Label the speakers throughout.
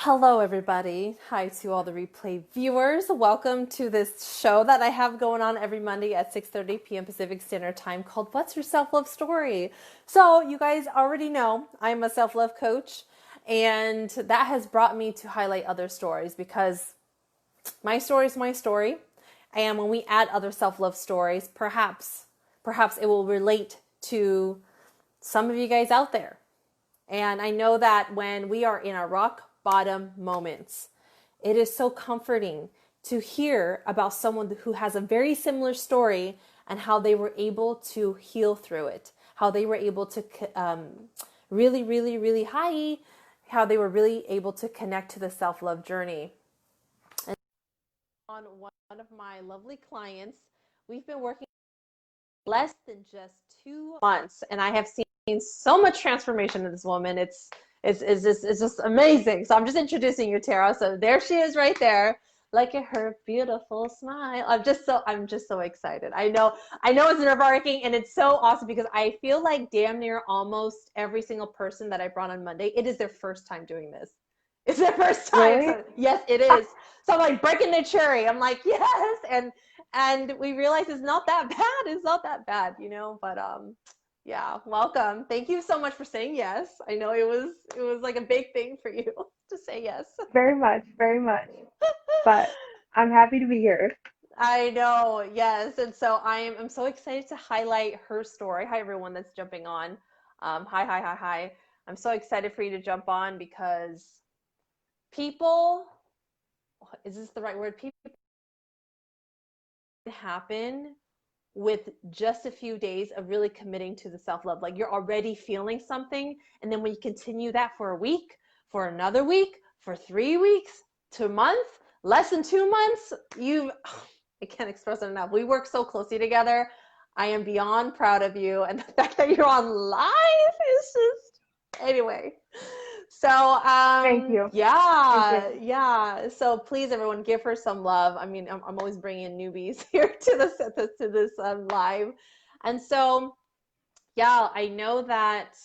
Speaker 1: Hello, everybody. Hi to all the replay viewers. Welcome to this show that I have going on every Monday at 6:30 p.m. Pacific Standard Time called What's Your Self-Love Story? So you guys already know I'm a self-love coach, and that has brought me to highlight other stories because my story is my story. And when we add other self-love stories, perhaps it will relate to some of you guys out there. And I know that when we are in our rock bottom moments, it is so comforting to hear about someone who has a very similar story and how they were able to heal through it, how they were able to how they were really able to connect to the self-love journey. And on one of my lovely clients, we've been working less than just 2 months, and I have seen so much transformation in this woman. It's just amazing. So I'm just introducing you, Tara. So there she is right there. Look at her beautiful smile. I'm just so excited. I know it's nerve-wracking, and it's so awesome because I feel like damn near almost every single person that I brought on Monday, it is their first time doing this. It's their first time.
Speaker 2: Really?
Speaker 1: So yes, it is. So I'm like breaking the cherry. I'm like, yes. And we realize it's not that bad. It's not that bad, but yeah, welcome. Thank you so much for saying yes. I know it was like a big thing for you to say yes.
Speaker 2: Very much, very much. But I'm happy to be here.
Speaker 1: I know, yes. And so I'm so excited to highlight her story. Hi everyone that's jumping on. Hi. I'm so excited for you to jump on because people, is this the right word? People happen with just a few days of really committing to the self-love. Like you're already feeling something, and then when you continue that for a week, for another week, for 3 weeks, 2 months, less than 2 months, I can't express it enough. We work so closely together. I am beyond proud of you, and the fact that you're on live is just anyway. So
Speaker 2: Thank you. Thank you.
Speaker 1: yeah. So please, everyone, give her some love. I mean, I'm always bringing in newbies here to this live, and so yeah, I know that.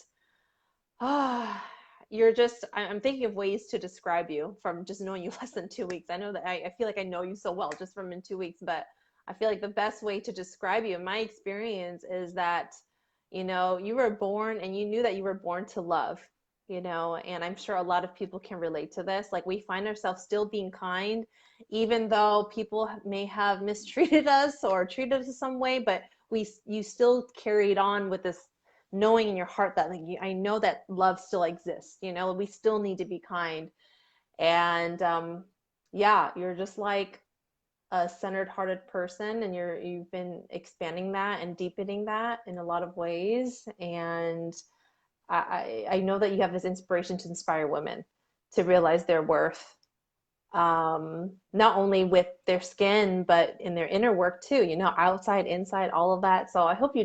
Speaker 1: Ah, you're just. I'm thinking of ways to describe you from just knowing you less than 2 weeks. I know that I feel like I know you so well just from in 2 weeks, but I feel like the best way to describe you, in my experience, is that you were born and you knew that you were born to love. And I'm sure a lot of people can relate to this. Like we find ourselves still being kind, even though people may have mistreated us or treated us some way, but you still carried on with this knowing in your heart that like I know that love still exists. We still need to be kind. And yeah, you're just like a centered hearted person, and you've been expanding that and deepening that in a lot of ways. And I know that you have this inspiration to inspire women to realize their worth, not only with their skin but in their inner work too, outside, inside, all of that. So I hope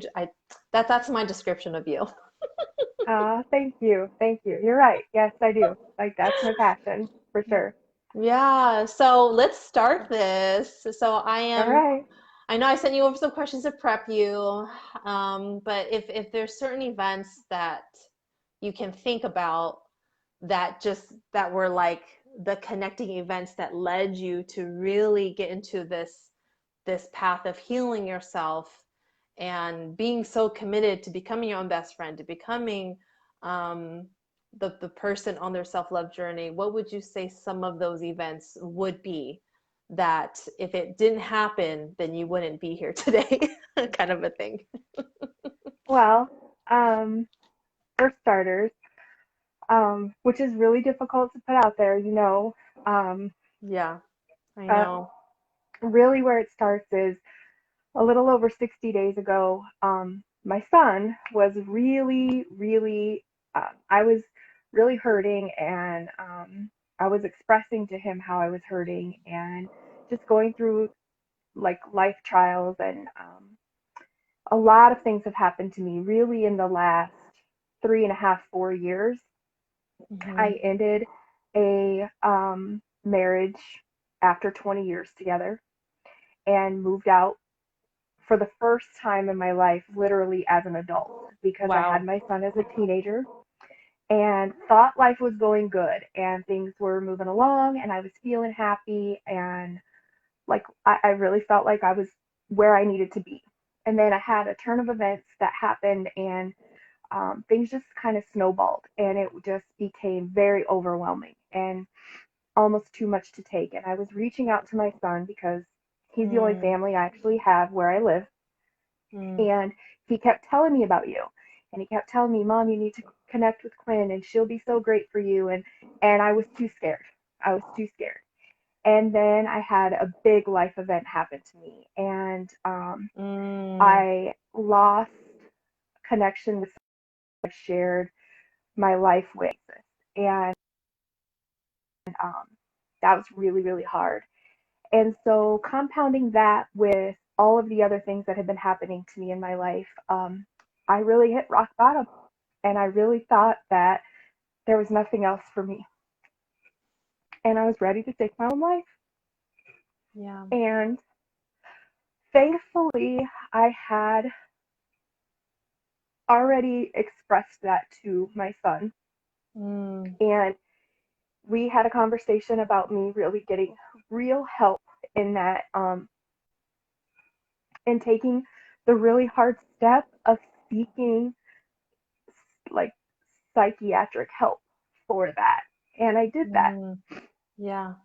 Speaker 1: that's my description of you.
Speaker 2: Thank you. Thank you. You're right. Yes, I do. Like that's my passion for sure.
Speaker 1: Yeah, so let's start this. So
Speaker 2: All right.
Speaker 1: I know I sent you over some questions to prep you, but if there's certain events that you can think about that were like the connecting events that led you to really get into this path of healing yourself and being so committed to becoming your own best friend, to becoming um, the person on their self-love journey, what would you say some of those events would be that if it didn't happen, then you wouldn't be here today, kind of a thing?
Speaker 2: Well, um, for starters, which is really difficult to put out there, um,
Speaker 1: Yeah, I
Speaker 2: uh,
Speaker 1: know.
Speaker 2: really where it starts is a little over 60 days ago. My son was really, really, I was really hurting, and I was expressing to him how I was hurting and just going through like life trials. And a lot of things have happened to me really in the last 3.5, 4 years.
Speaker 1: Hmm.
Speaker 2: I ended a marriage after 20 years together and moved out for the first time in my life, literally as an adult, because I had
Speaker 1: Wow.
Speaker 2: my son as a teenager. and thought life was going good and things were moving along and I was feeling happy and like I really felt like I was where I needed to be. And then I had a turn of events that happened and things just kind of snowballed and it just became very overwhelming and almost too much to take. And I was reaching out to my son because he's the only
Speaker 1: Mm,
Speaker 2: family I actually have where I live.
Speaker 1: mm,
Speaker 2: And he kept telling me about you. And he kept telling me, Mom, you need to connect with Quinn and she'll be so great for you. And I was too scared. I was too scared. And then I had a big life event happen to me. And
Speaker 1: mm,
Speaker 2: I lost connection with someone I shared my life with. And um, that was really, really hard. And so compounding that with all of the other things that had been happening to me in my life, I really hit rock bottom. And I really thought that there was nothing else for me. And I was ready to take my own life.
Speaker 1: yeah.
Speaker 2: And thankfully, I had already expressed that to my son.
Speaker 1: Mm,
Speaker 2: And we had a conversation about me really getting real help in that, in taking the really hard step of seeking like psychiatric help for that. And I did that.
Speaker 1: mm, yeah.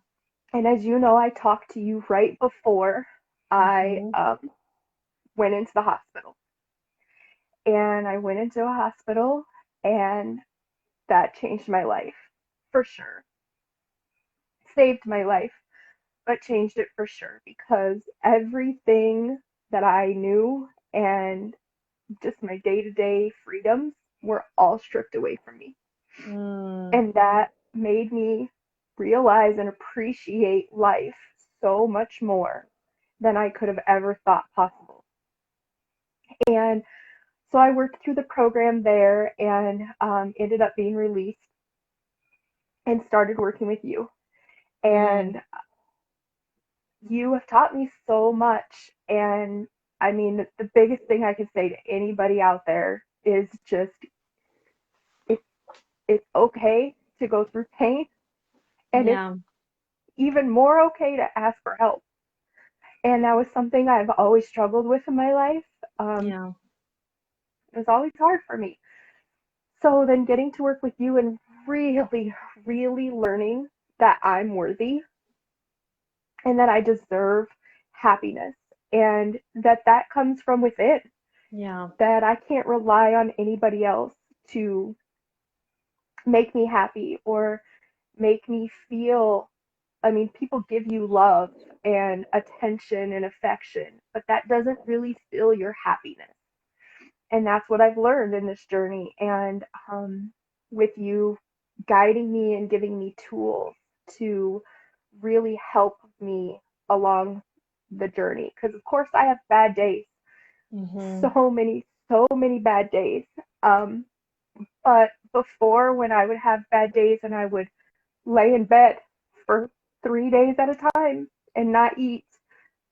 Speaker 2: And as you know, I talked to you right before I
Speaker 1: Mm-hmm.
Speaker 2: went into the hospital. And I went into a hospital, and that changed my life for sure. Saved my life, but changed it for sure because everything that I knew and just my day to day freedoms were all stripped away from me.
Speaker 1: Mm,
Speaker 2: And that made me realize and appreciate life so much more than I could have ever thought possible. And so I worked through the program there and ended up being released and started working with you.
Speaker 1: mm,
Speaker 2: And you have taught me so much. And I mean, the biggest thing I could say to anybody out there is just it, it's okay to go through pain, and it's
Speaker 1: yeah.
Speaker 2: even more okay to ask for help. And that was something I've always struggled with in my life. Um,
Speaker 1: Yeah.
Speaker 2: it was always hard for me. So then getting to work with you and really, really learning that I'm worthy and that I deserve happiness and that that comes from within,
Speaker 1: Yeah.
Speaker 2: that I can't rely on anybody else to make me happy or make me feel. I mean, people give you love and attention and affection, but that doesn't really fill your happiness. And that's what I've learned in this journey. And with you guiding me and giving me tools to really help me along the journey. Because, of course, I have bad days,
Speaker 1: Mm-hmm.
Speaker 2: so many bad days. Um, but before, when I would have bad days and I would lay in bed for 3 days at a time and not eat,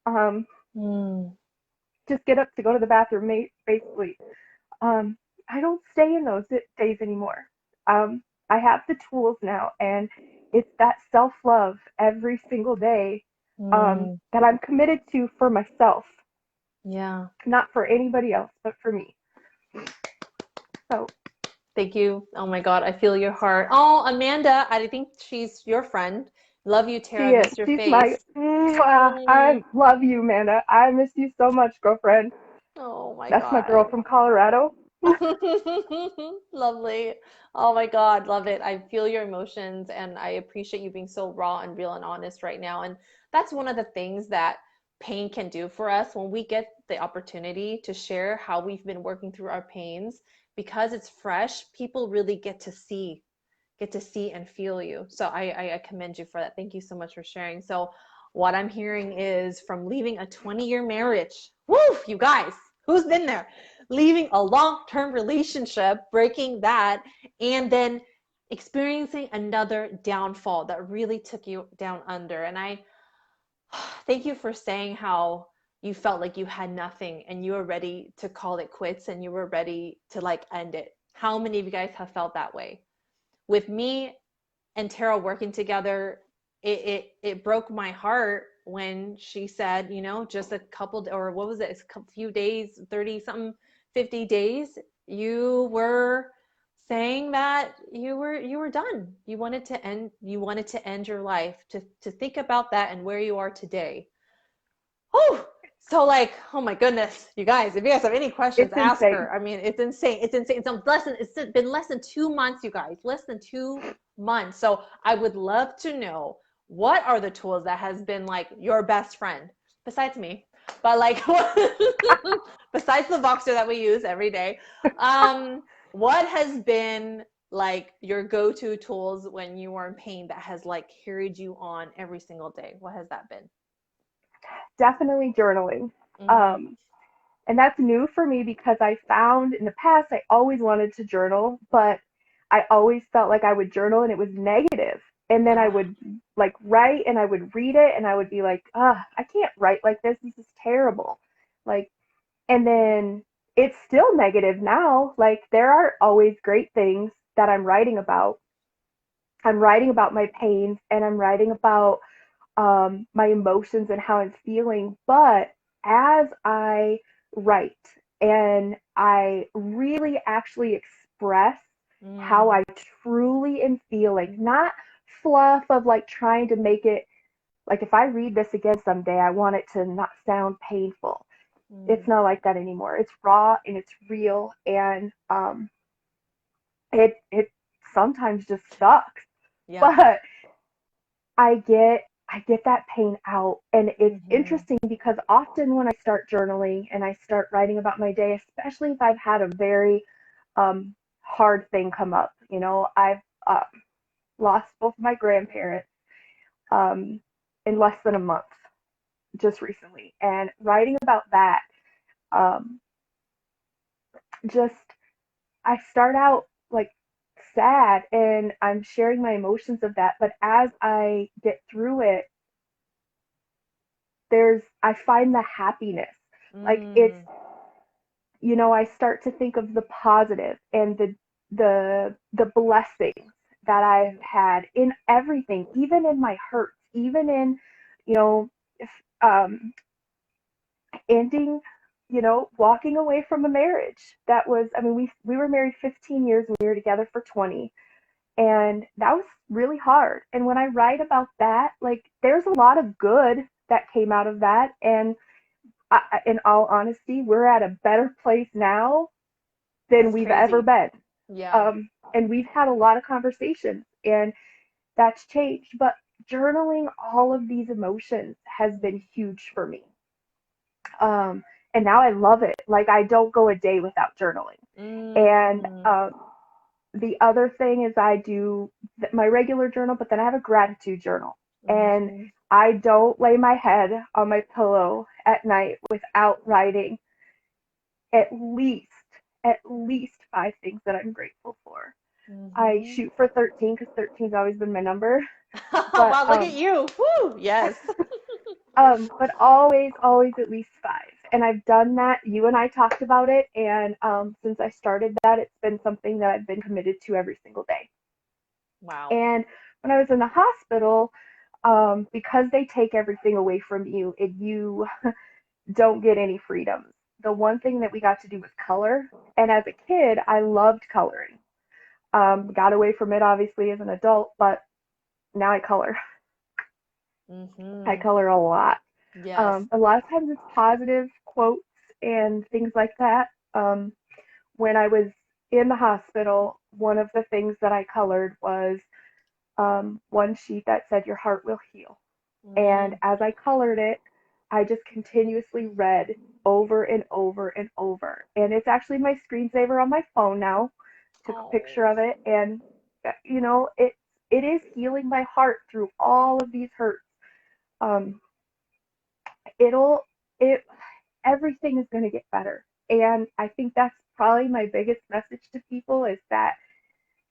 Speaker 2: um,
Speaker 1: Mm,
Speaker 2: just get up to go to the bathroom, basically. Um, I don't stay in those days anymore. I have the tools now, and it's that self love every single day
Speaker 1: mm,
Speaker 2: that I'm committed to for myself,
Speaker 1: yeah.
Speaker 2: not for anybody else, but for me. So
Speaker 1: Thank you. Oh my God, I feel your heart. Oh, Amanda, I think she's your friend. Love you,
Speaker 2: she
Speaker 1: Tara.
Speaker 2: is.
Speaker 1: Miss your
Speaker 2: She's my.
Speaker 1: face.
Speaker 2: I
Speaker 1: Mm.
Speaker 2: love you, Amanda. I miss you so much, girlfriend.
Speaker 1: Oh my
Speaker 2: That's my girl
Speaker 1: God.
Speaker 2: from Colorado.
Speaker 1: Lovely. Oh my God, love it. I feel your emotions and I appreciate you being so raw and real and honest right now. And that's one of the things that pain can do for us when we get the opportunity to share how we've been working through our pains because it's fresh, people really get to see and feel you. So I commend you for that. Thank you so much for sharing. So what I'm hearing is from leaving a 20-year marriage. Woo, you guys, who's been there? Leaving a long-term relationship, breaking that, and then experiencing another downfall that really took you down under. And I thank you for saying how you felt like you had nothing and you were ready to call it quits and you were ready to like end it. How many of you guys have felt that way? with me and Tara working together, it broke my heart when she said, you know, just a couple, or what was it, a few days, 30 something, 50 days, you were saying that you were done. You wanted to end your life, to think about that and where you are today. Oh, so like, oh my goodness, you guys, if you guys have any questions,
Speaker 2: It's
Speaker 1: ask
Speaker 2: insane.
Speaker 1: her. I mean, it's insane. It's insane. It's been less than 2 months, you guys, less than 2 months. So I would love to know, what are the tools that has been like your best friend besides me, but like, besides the Voxer that we use every day. What has been like your go-to tools when you are in pain that has like carried you on every single day? What has that been?
Speaker 2: Definitely journaling.
Speaker 1: Mm-hmm.
Speaker 2: Um, and that's new for me because I found in the past I always wanted to journal, but I always felt like I would journal and it was negative. And then I
Speaker 1: Ah,
Speaker 2: would like write and I would read it and I would be like, I can't write like this. This is terrible. Like, and then it's still negative now. Like, there are always great things that I'm writing about. I'm writing about my pains and I'm writing about my emotions and how I'm feeling. But as I write and I really actually express how
Speaker 1: mm,
Speaker 2: I truly am feeling, not fluff of like trying to make it like if I read this again someday, I want it to not sound painful. It's
Speaker 1: mm.
Speaker 2: not like that anymore. It's raw and it's real, and it sometimes just sucks,
Speaker 1: Yeah.
Speaker 2: but I get that pain out. And it's
Speaker 1: Mm-hmm.
Speaker 2: interesting because often when I start journaling and I start writing about my day, especially if I've had a very hard thing come up, you know, I've lost both of my grandparents um, in less than a month just recently. And writing about that, um, just, I start out like sad and I'm sharing my emotions of that. But as I get through it, I find the happiness. Like, it's,
Speaker 1: Mm.
Speaker 2: you know, I start to think of the positive and the blessings that I've had in everything, even in my hurts, even in, you know, if, um, ending, you know, walking away from a marriage that was, I mean, we were married 15 years and we were together for 20, and that was really hard. And when I write about that, like, there's a lot of good that came out of that. And in all honesty, we're at a better place now than
Speaker 1: That's
Speaker 2: we've ever
Speaker 1: crazy.
Speaker 2: been.
Speaker 1: Yeah.
Speaker 2: And we've had a lot of conversations, and that's changed. But journaling all of these emotions has been huge for me. Um, and now I love it. Like, I don't go a day without journaling. And
Speaker 1: Mm.
Speaker 2: the other thing is I do my regular journal, but then I have a gratitude journal. And
Speaker 1: Mm-hmm.
Speaker 2: I don't lay my head on my pillow at night without writing at least at least 5 things that I'm grateful for. I
Speaker 1: Mm-hmm.
Speaker 2: shoot for 13 because 13's always been my number. But
Speaker 1: Wow, look at you. Woo! Yes.
Speaker 2: but always at least 5. And I've done that. You and I talked about it, and since I started that, it's been something that I've been committed to every single day.
Speaker 1: Wow.
Speaker 2: And when I was in the hospital, because they take everything away from you and you don't get any freedoms. The one thing that we got to do was color. And as a kid, I loved coloring. Got away from it obviously as an adult, but now I color. I
Speaker 1: Mm-hmm.
Speaker 2: color a lot.
Speaker 1: Yes.
Speaker 2: A lot of times it's positive quotes and things like that. When I was in the hospital, one of the things that I colored was one sheet that said, "Your heart will heal." And
Speaker 1: Mm.
Speaker 2: as I colored it, I just continuously read over and over and over. And it's actually my screensaver on my phone now. Took a
Speaker 1: Oh.
Speaker 2: picture of it, and you know, it is healing my heart through all of these hurts. Um, it'll it Everything is going to get better. And I think that's probably my biggest message to people is that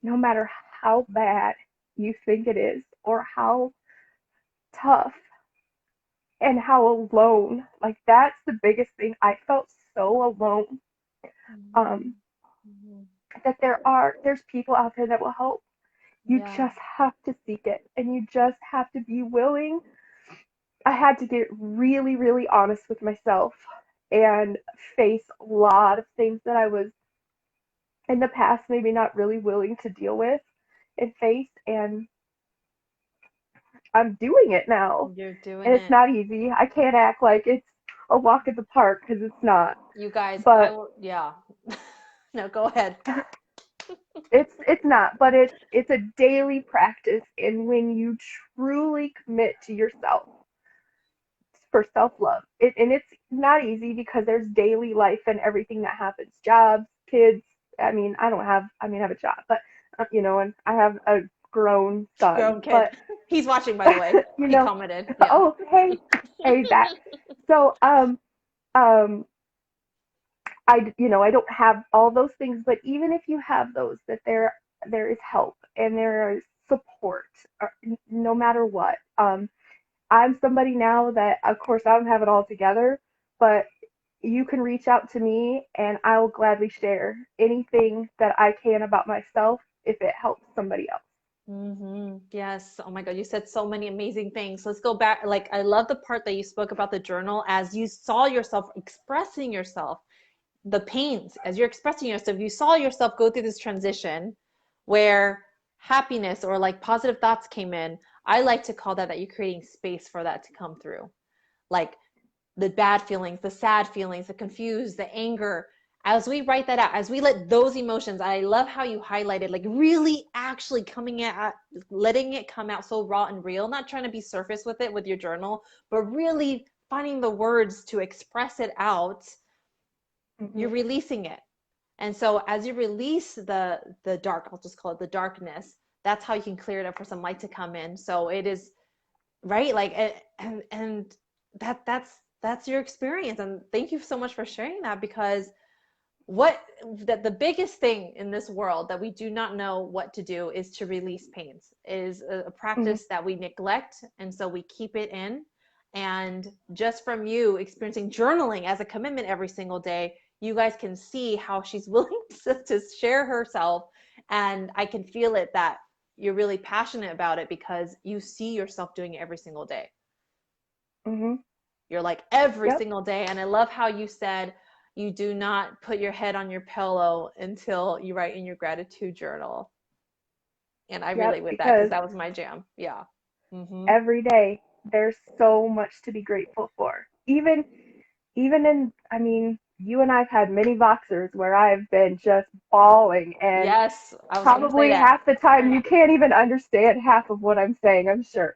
Speaker 2: no matter how bad you think it is or how tough and how alone, like, that's the biggest thing. I felt so alone. Um,
Speaker 1: Mm-hmm.
Speaker 2: that there's people out there that will help. You
Speaker 1: Yeah.
Speaker 2: just have to seek it, and you just have to be willing. I had to get really, really honest with myself and face a lot of things that I was in the past maybe not really willing to deal with and face. And I'm doing it now.
Speaker 1: You're
Speaker 2: And
Speaker 1: doing
Speaker 2: it's
Speaker 1: it.
Speaker 2: not easy. I can't act like it's a walk in the park because it's not.
Speaker 1: You guys, I
Speaker 2: But
Speaker 1: will, yeah. No, go ahead.
Speaker 2: it's not. But it's a daily practice. And when you truly commit to yourself for self love, and it's not easy because there's daily life and everything that happens, jobs, kids. I mean, I don't have. I mean, I have a job, but and I have a grown son.
Speaker 1: Grown kid.
Speaker 2: But
Speaker 1: He's watching, by the way.
Speaker 2: you
Speaker 1: He
Speaker 2: know,
Speaker 1: commented. Yeah.
Speaker 2: oh hey Zach. So um I don't have all those things, but even if you have those, that there is help and there is support, no matter what. I'm somebody now that, of course, I don't have it all together, but you can reach out to me and I will gladly share anything that I can about myself if it helps somebody else.
Speaker 1: Yes. Oh my God, you said so many amazing things. Let's go back. Like, I love the part that you spoke about the journal as you saw yourself expressing yourself, the pains, as you're expressing yourself, you saw yourself go through this transition where happiness or like positive thoughts came in. I like to call that you're creating space for that to come through. Like the bad feelings, the sad feelings, the confused, the anger. As we write that out, as we let those emotions, I love how you highlighted, like really actually coming at, letting it come out so raw and real, not trying to be surface with it with your journal, but really finding the words to express it out. You're
Speaker 2: Hmm.
Speaker 1: releasing it. And so as you release the dark, I'll just call it the darkness, that's how you can clear it up for some light to come in. So it is right, like and that's your experience. And thank you so much for sharing that, because what that the biggest thing in this world that we do not know what to do is to release pains. It is a
Speaker 2: Hmm.
Speaker 1: practice that we neglect, and so we keep it in. And just from you experiencing journaling as a commitment every single day, you guys can see how she's willing to share herself, and I can feel it that you're really passionate about it because you see yourself doing it every single day.
Speaker 2: Hmm.
Speaker 1: You're like every
Speaker 2: Yep.
Speaker 1: single day. And I love how you said you do not put your head on your pillow until you write in your gratitude journal. And I
Speaker 2: Yep.
Speaker 1: relate with that because
Speaker 2: Because
Speaker 1: that was my jam. Yeah. Mm-hmm.
Speaker 2: every day there's so much to be grateful for. Even in, I mean, you and I've had many Voxers where I've been just bawling, and
Speaker 1: Yes, I was gonna say
Speaker 2: probably
Speaker 1: that.
Speaker 2: half the time you can't even understand half of what I'm saying, I'm sure.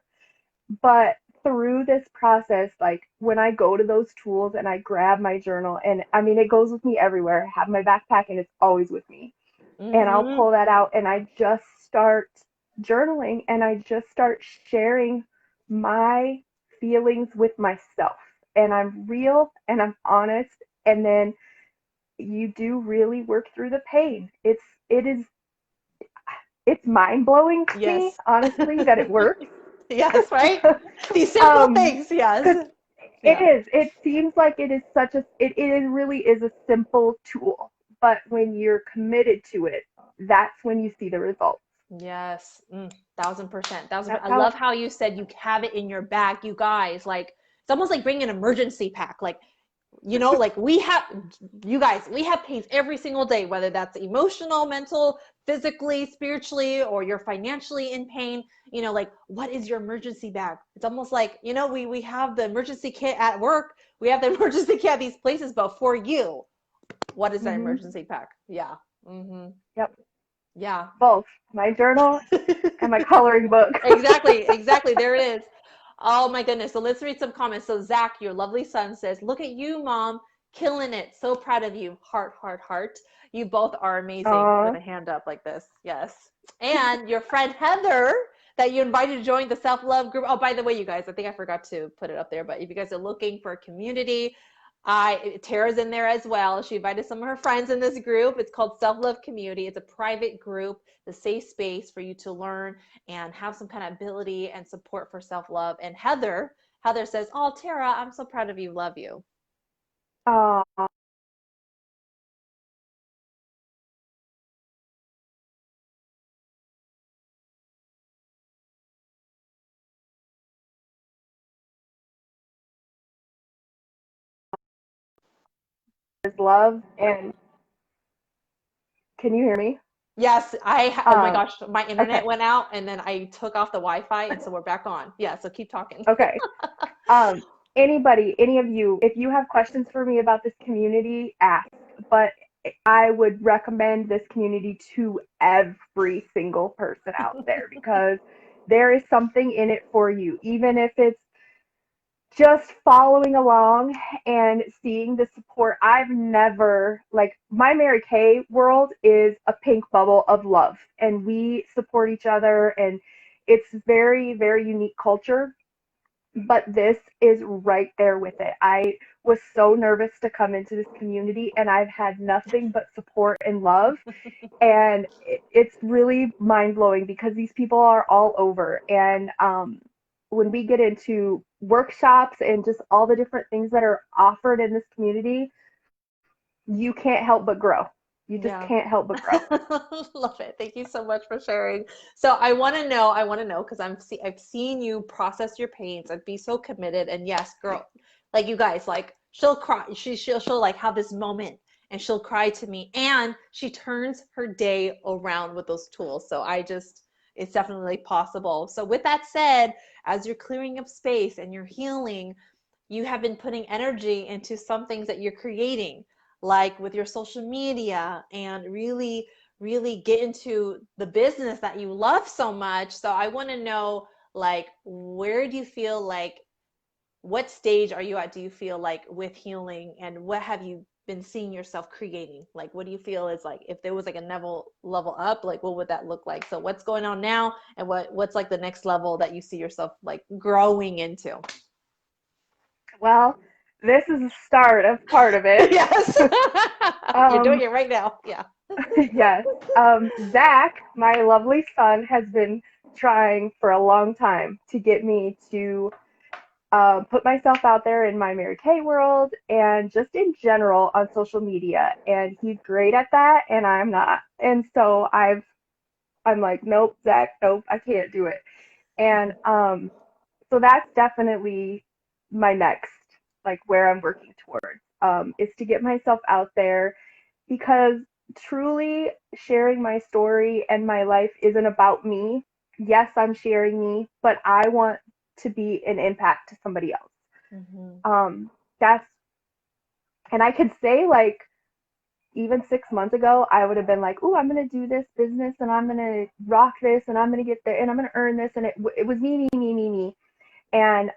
Speaker 2: But through this process, like when I go to those tools and I grab my journal, and I mean, it goes with me everywhere. I have my backpack and it's always with me. And I'll
Speaker 1: Mm-hmm.
Speaker 2: pull that out and I just start journaling and I just start sharing my feelings with myself. And I'm real and I'm honest. And then you do really work through the pain. It is it's mind blowing to me,
Speaker 1: Yes.
Speaker 2: honestly, that it works.
Speaker 1: Yes, right? These simple
Speaker 2: um,
Speaker 1: things, yes.
Speaker 2: because it
Speaker 1: Yeah.
Speaker 2: is. It seems like it is such a. It really is a simple tool, but when you're committed to it, that's when you see the results.
Speaker 1: Yes, 1000%, 1000%.
Speaker 2: That's
Speaker 1: I
Speaker 2: how.
Speaker 1: love how you said you have it in your bag, you guys. Like it's almost like bringing an emergency pack. Like like we have, you guys, we have pains every single day, whether that's emotional, mental, physically, spiritually, or you're financially in pain. Like what is your emergency bag? It's almost like, we have the emergency kit at work, we have the emergency kit at these places, but for you, what is that
Speaker 2: Hmm.
Speaker 1: emergency pack? Yeah. Mm-hmm.
Speaker 2: Yep.
Speaker 1: Yeah.
Speaker 2: Both my journal and my coloring book.
Speaker 1: Exactly, exactly. There it is. Oh my goodness. So let's read some comments. So Zach, your lovely son, says, "Look at you, mom, killing it. So proud of you. Heart, heart, heart. You both are amazing." With
Speaker 2: Aw.
Speaker 1: a hand up like this. Yes. And your friend Heather, that you invited to join the self-love group. Oh, by the way, you guys, I think I forgot to put it up there, but if you guys are looking for a community, Tara's in there as well. She invited some of her friends in this group. It's called Self-Love Community. It's a private group, the safe space for you to learn and have some kind of ability and support for self-love. And Heather says, "Oh, Tara, I'm so proud of you. Love you."
Speaker 2: Aw. love. And can you hear me?
Speaker 1: Yes, oh my
Speaker 2: Um,
Speaker 1: gosh, my internet
Speaker 2: okay,
Speaker 1: went out and then I took off the Wi-Fi and so we're back on. Yeah, so keep talking.
Speaker 2: okay. Um, Anybody, any of you, if you have questions for me about this community, ask. But I would recommend this community to every single person out there because there is something in it for you, even if it's just following along and seeing the support. I've never, like, my Mary Kay world is a pink bubble of love, and we support each other, and it's very, very unique culture. But this is right there with it. I was so nervous to come into this community, and I've had nothing but support and love. And it's really mind blowing because these people are all over. And when we get into workshops and just all the different things that are offered in this community, you can't help but grow. You just
Speaker 1: Yeah.
Speaker 2: can't help but grow.
Speaker 1: Love it. Thank you so much for sharing. So I want to know because I've seen you process your pains and be so committed. And yes, girl, like you guys, like she'll cry. She'll like have this moment and she'll cry to me and she turns her day around with those tools. So it's definitely possible. So with that said, as you're clearing up space and you're healing, you have been putting energy into some things that you're creating, like with your social media, and really get into the business that you love so much. So I want to know, like, where do you feel like, what stage are you at, do you feel like, with healing, and what have you been seeing yourself creating? Like, what do you feel is like, if there was like a level up, like what would that look like? So what's going on now, and what's like the next level that you see yourself like growing into?
Speaker 2: Well, this is the start of part of it.
Speaker 1: Yes. You're doing
Speaker 2: um,
Speaker 1: it right now. Yeah.
Speaker 2: yes. Zach, my lovely son, has been trying for a long time to get me to put myself out there in my Mary Kay world and just in general on social media. And he's great at that, and I'm not. And so I'm like, nope, Zach, nope, I can't do it. And so that's definitely my next, like where I'm working towards, is to get myself out there because truly sharing my story and my life isn't about me. Yes, I'm sharing me, but I want to be an impact to somebody else.
Speaker 1: Hmm.
Speaker 2: That's, and I could say, like, even 6 months ago, I would have been like, "Oh, I'm gonna do this business, and I'm gonna rock this, and I'm gonna get there, and I'm gonna earn this," and it was me, me, me, me, me. And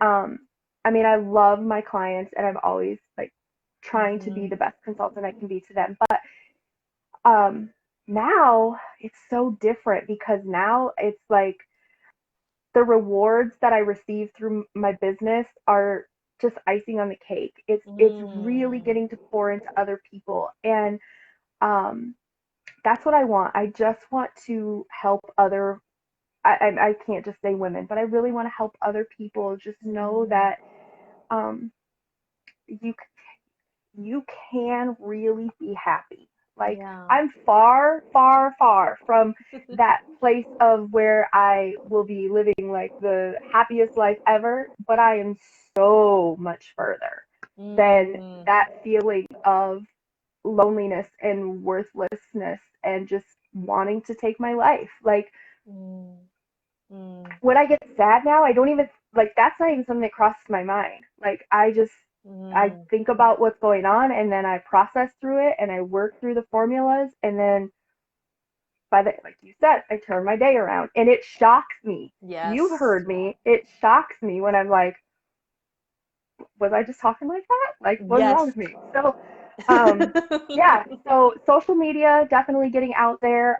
Speaker 2: I mean, I love my clients, and I'm always like trying to be
Speaker 1: Hmm.
Speaker 2: the best consultant I can be to them. But um, now it's so different because now it's like the rewards that I receive through my business are just icing on the cake. It's really
Speaker 1: Mm.
Speaker 2: getting to pour into other people, and um, that's what I want. I just want to help other. I can't just say women, but I really want to help other people just know
Speaker 1: Mm.
Speaker 2: that um, you you can really be happy. Like,
Speaker 1: Yeah.
Speaker 2: I'm far, far, far from that place of where I will be living like the happiest life ever, but I am so much further than
Speaker 1: Mm.
Speaker 2: that feeling of loneliness and worthlessness and just wanting to take my life. Like,
Speaker 1: Mm. Mm.
Speaker 2: when I get sad now, I don't even, like, that's not even something that crosses my mind. Like, I
Speaker 1: Mm.
Speaker 2: think about what's going on and then I process through it and I work through the formulas, and then like you said, I turn my day around, and it shocks me. You've
Speaker 1: Yes.
Speaker 2: heard me. It shocks me when I'm like, was I just talking like that? Like, what's wrong
Speaker 1: Yes.
Speaker 2: with me? So, yeah. So social media, definitely getting out there,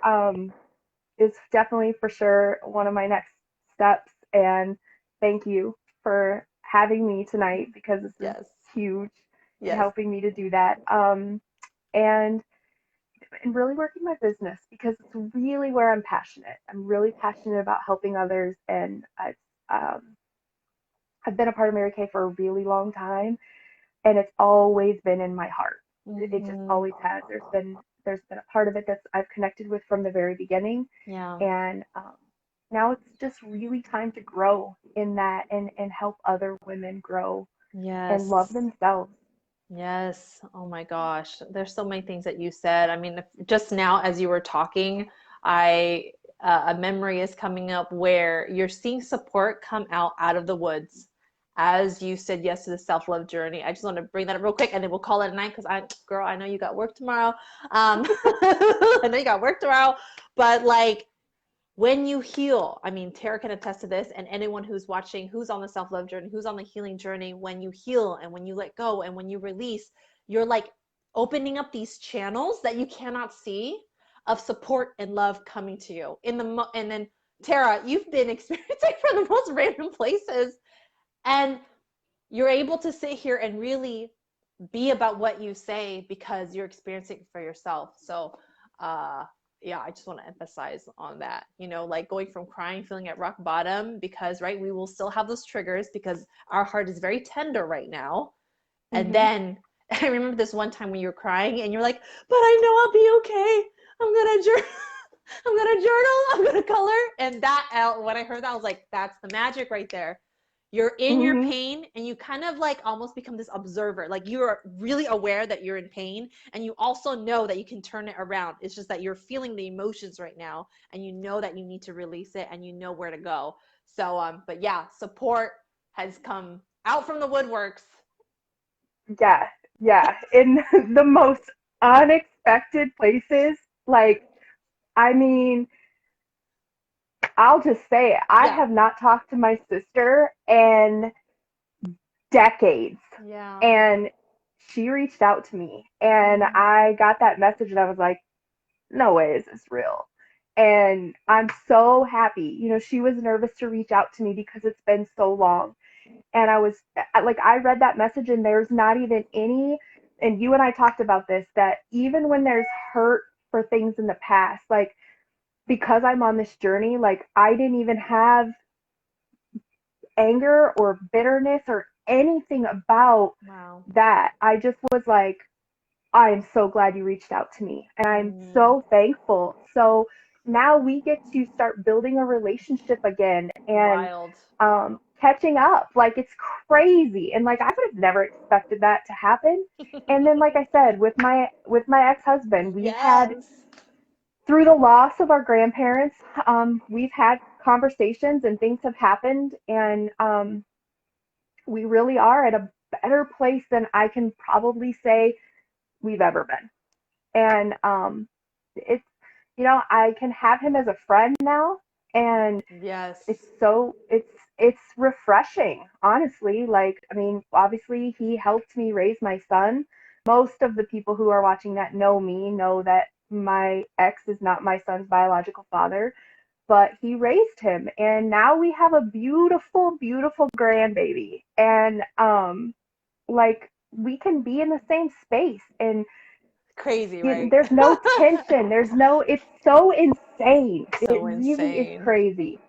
Speaker 2: is definitely for sure one of my next steps. And thank you for having me tonight because this is
Speaker 1: Yes.
Speaker 2: huge in
Speaker 1: Yes.
Speaker 2: helping me to do that. And really working my business because it's really where I'm passionate. I'm really passionate about helping others, and um, I've been a part of Mary Kay for a really long time, and it's always been in my heart. It just
Speaker 1: Hmm.
Speaker 2: always has. There's been a part of it that I've connected with from the very beginning,
Speaker 1: Yeah.
Speaker 2: and now it's just really time to grow in that and help other women grow and love
Speaker 1: Yes.
Speaker 2: themselves.
Speaker 1: Yes. Oh my gosh. There's so many things that you said. I mean, just now as you were talking, I a memory is coming up where you're seeing support come out of the woods as you said yes to the self-love journey. I just want to bring that up real quick and then we'll call it a night because girl, I know you got work tomorrow. I know you got work tomorrow, but like when you heal, I mean, Tara can attest to this, and anyone who's watching, who's on the self love journey, who's on the healing journey, when you heal and when you let go and when you release, you're like opening up these channels that you cannot see of support and love coming to you. And then Tara, you've been experiencing from the most random places, and you're able to sit here and really be about what you say because you're experiencing it for yourself. So, yeah, I just want to emphasize on that. You know, like going from crying, feeling at rock bottom, because, right, we will still have those triggers because our heart is very tender right now. And
Speaker 2: Mm-hmm.
Speaker 1: then I remember this one time when you were crying and you're like, but I know I'll be okay. I'm gonna journal. I'm gonna journal. I'm gonna color. And that, when I heard that, I was like, that's the magic right there. You're in your
Speaker 2: Mm-hmm.
Speaker 1: pain and you kind of like almost become this observer. Like you're really aware that you're in pain and you also know that you can turn it around. It's just that you're feeling the emotions right now and you know that you need to release it and you know where to go. So, but yeah, support has come out from the woodworks.
Speaker 2: Yeah, yeah. In the most unexpected places. Like, I mean, I'll just say I
Speaker 1: Yeah.
Speaker 2: have not talked to my sister in decades.
Speaker 1: Yeah.
Speaker 2: And she reached out to me and
Speaker 1: Mm.
Speaker 2: I got that message and I was like, no way is this real. And I'm so happy. You know, she was nervous to reach out to me because it's been so long. And I was like, I read that message and there's not even any, and you and I talked about this, that even when there's hurt for things in the past, like because I'm on this journey, like I didn't even have anger or bitterness or anything about
Speaker 1: Wow.
Speaker 2: that. I just was like, I am so glad you reached out to me. And I'm
Speaker 1: Mm.
Speaker 2: so thankful. So now we get to start building a relationship again and
Speaker 1: Wild.
Speaker 2: catching up. Like it's crazy. And like I would have never expected that to happen. And then like I said, with my ex-husband, we've had
Speaker 1: Yes.
Speaker 2: through the loss of our grandparents, we've had conversations and things have happened and we really are at a better place than I can probably say we've ever been. And it's I can have him as a friend now, and
Speaker 1: Yes.
Speaker 2: it's refreshing, honestly. Like, I mean, obviously he helped me raise my son. Most of the people who are watching that know me know that my ex is not my son's biological father, but he raised him, and now we have a beautiful, beautiful grandbaby. And like we can be in the same space and
Speaker 1: Crazy, right?
Speaker 2: there's no tension. It's so insane. It
Speaker 1: So
Speaker 2: really is
Speaker 1: insane.
Speaker 2: crazy.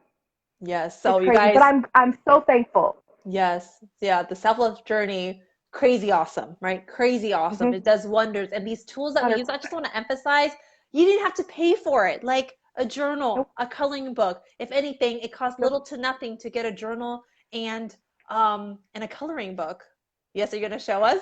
Speaker 1: Yes. So
Speaker 2: It's
Speaker 1: you
Speaker 2: crazy, but
Speaker 1: guys,
Speaker 2: I'm so thankful.
Speaker 1: yes. Yeah, the self-love journey, crazy awesome, right? Crazy awesome.
Speaker 2: Mhm.
Speaker 1: It does wonders. And these tools that we use, I just
Speaker 2: 100%.
Speaker 1: want to emphasize, you didn't have to pay for it. Like a journal,
Speaker 2: Nope.
Speaker 1: a coloring book. If anything, it costs
Speaker 2: Nope.
Speaker 1: little to nothing to get a journal and a coloring book. Yes, are you gonna show us?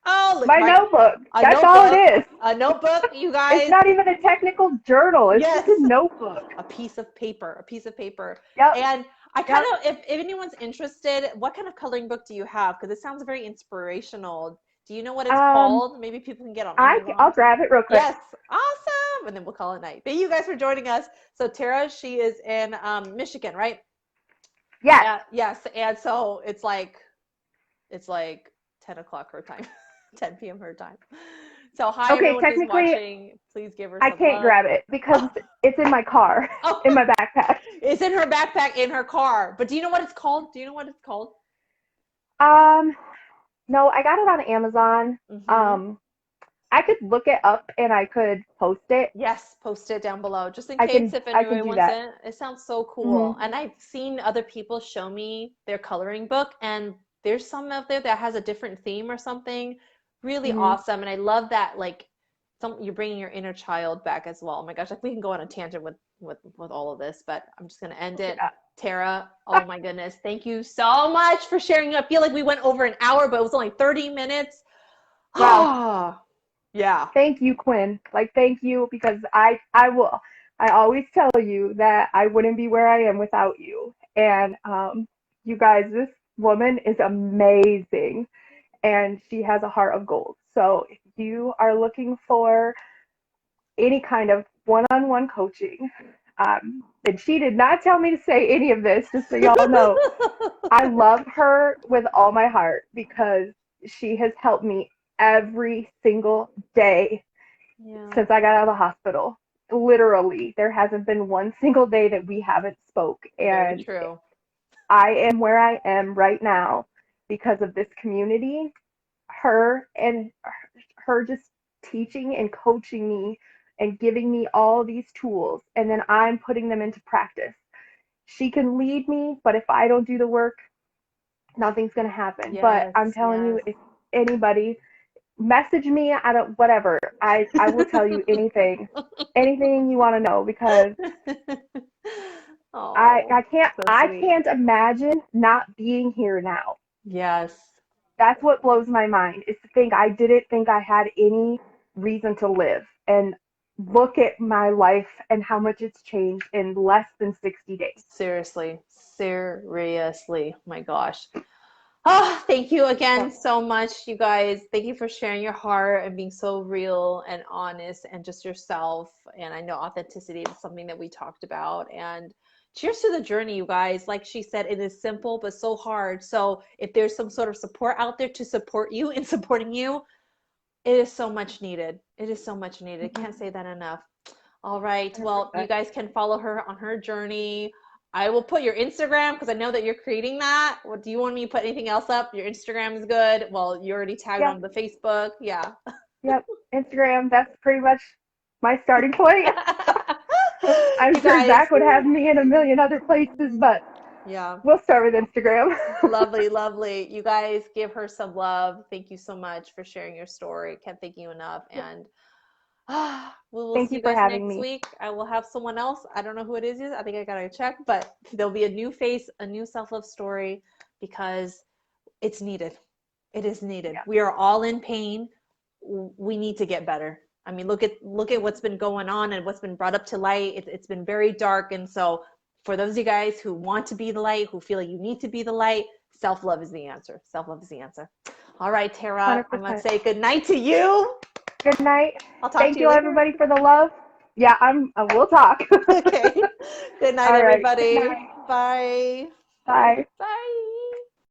Speaker 1: Oh, look,
Speaker 2: My
Speaker 1: right.
Speaker 2: notebook.
Speaker 1: A
Speaker 2: That's all it
Speaker 1: notebook.
Speaker 2: is.
Speaker 1: A notebook, you
Speaker 2: It's
Speaker 1: guys.
Speaker 2: not even a technical journal. It's just a
Speaker 1: Yes.
Speaker 2: notebook.
Speaker 1: A piece of paper, a piece of paper.
Speaker 2: Yep.
Speaker 1: And I kind
Speaker 2: Yep.
Speaker 1: of, if anyone's interested, what kind of coloring book do you have? Because it sounds very inspirational. Do you know what it's
Speaker 2: Um,
Speaker 1: called? Maybe people can get on Amazon
Speaker 2: I'll
Speaker 1: or something.
Speaker 2: grab it real quick.
Speaker 1: Yes, awesome. And then we'll call it night. Thank you guys for joining us. So Tara, she is in Michigan, right?
Speaker 2: Yes.
Speaker 1: Yes, and so it's like 10 o'clock her time, 10 p.m. her time. So hi
Speaker 2: Okay,
Speaker 1: everyone who's
Speaker 2: technically
Speaker 1: watching. Please give her
Speaker 2: I
Speaker 1: some
Speaker 2: can't
Speaker 1: love.
Speaker 2: grab it because
Speaker 1: Oh,
Speaker 2: it's in my car,
Speaker 1: oh,
Speaker 2: in my backpack.
Speaker 1: it's in her backpack in her car. But do you know what it's called? Do you know what it's called?
Speaker 2: Um, no, I got it on Amazon.
Speaker 1: Mm-hmm.
Speaker 2: Um, I could look it up and I could post it.
Speaker 1: Yes, post it down below just in case if
Speaker 2: I can
Speaker 1: anybody
Speaker 2: do
Speaker 1: wants
Speaker 2: that.
Speaker 1: it. It sounds so
Speaker 2: Hmm.
Speaker 1: cool. And I've seen other people show me their coloring book, and there's some out there that has a different theme or something really
Speaker 2: Hmm.
Speaker 1: awesome. And I love that, like, you're bringing your inner child back as well. Oh my gosh, like we can go on a tangent with all of this, but I'm just gonna end it.
Speaker 2: Yeah.
Speaker 1: Tara, oh my goodness, thank you so much for sharing. I feel like we went over an hour, but it was only 30 minutes.
Speaker 2: Wow.
Speaker 1: Yeah.
Speaker 2: Thank you, Quinn. Like, thank you, because I always tell you that I wouldn't be where I am without you. And you guys, this woman is amazing, and she has a heart of gold. So if you are looking for any kind of one-on-one coaching, and she did not tell me to say any of this, just so y'all know, I love her with all my heart because she has helped me every single day
Speaker 1: Yeah.
Speaker 2: since I got out of the hospital. Literally, there hasn't been one single day that we haven't spoke.
Speaker 1: Very
Speaker 2: And
Speaker 1: true.
Speaker 2: I am where I am right now because of this community, her and her just teaching and coaching me and giving me all these tools, and then I'm putting them into practice. She can lead me, but if I don't do the work, nothing's going to happen. But I'm
Speaker 1: Yes,
Speaker 2: telling you,
Speaker 1: yes.
Speaker 2: if anybody message me, I don't, whatever, I will tell you anything you want to know, because
Speaker 1: Oh, so
Speaker 2: I
Speaker 1: sweet.
Speaker 2: can't imagine not being here now.
Speaker 1: Yes.
Speaker 2: That's what blows my mind, is to think I didn't think I had any reason to live. And look at my life and how much it's changed in less than 60 days.
Speaker 1: Seriously. Seriously. My gosh. Ah, thank you
Speaker 2: So
Speaker 1: again so much, you guys. Thank you for sharing your heart and being so real and honest and just yourself. And I know authenticity is something that we talked about. And cheers to the journey, you guys. Like she said, it is simple but so hard. So if there's some sort of support out there to support you in supporting you, it is so much needed. It is so much needed. Can't say that enough. All right. Well, you
Speaker 2: 100%.
Speaker 1: guys can follow her on her journey. I will put your Instagram because I know that you're creating that. What do you want me to put anything else up? Your Instagram is good. Well, you already tagged
Speaker 2: Yep,
Speaker 1: on the Facebook. Yeah.
Speaker 2: yep. Instagram, that's pretty much my starting point. I'm
Speaker 1: You
Speaker 2: sure
Speaker 1: guys.
Speaker 2: Zach would have me in a million other places, but
Speaker 1: Yeah.
Speaker 2: we'll start with Instagram.
Speaker 1: Lovely, lovely. You guys give her some love. Thank you so much for sharing your story. Can't thank you enough. And we will
Speaker 2: Thank
Speaker 1: see
Speaker 2: you
Speaker 1: you
Speaker 2: for
Speaker 1: guys
Speaker 2: having
Speaker 1: next
Speaker 2: me.
Speaker 1: week. I will have someone else. I don't know who it is yet. I think I gotta check, but there'll be a new face, a new self-love story because it's needed. It is needed.
Speaker 2: Yeah.
Speaker 1: We are all in pain. We need to get better. I mean, look at what's been going on and what's been brought up to light. It's been very dark, and so for those of you guys who want to be the light, who feel like you need to be the light, self-love is the answer. Self-love is the answer. All right, Tara, I'm gonna
Speaker 2: 100%.
Speaker 1: say good night to you.
Speaker 2: Good night.
Speaker 1: I'll talk to
Speaker 2: Thank
Speaker 1: you
Speaker 2: you,
Speaker 1: later.
Speaker 2: everybody, for the love. Yeah, we'll talk.
Speaker 1: Okay. Good night,
Speaker 2: All right. Good
Speaker 1: everybody.
Speaker 2: night.
Speaker 1: Bye.
Speaker 2: Bye.
Speaker 1: Bye.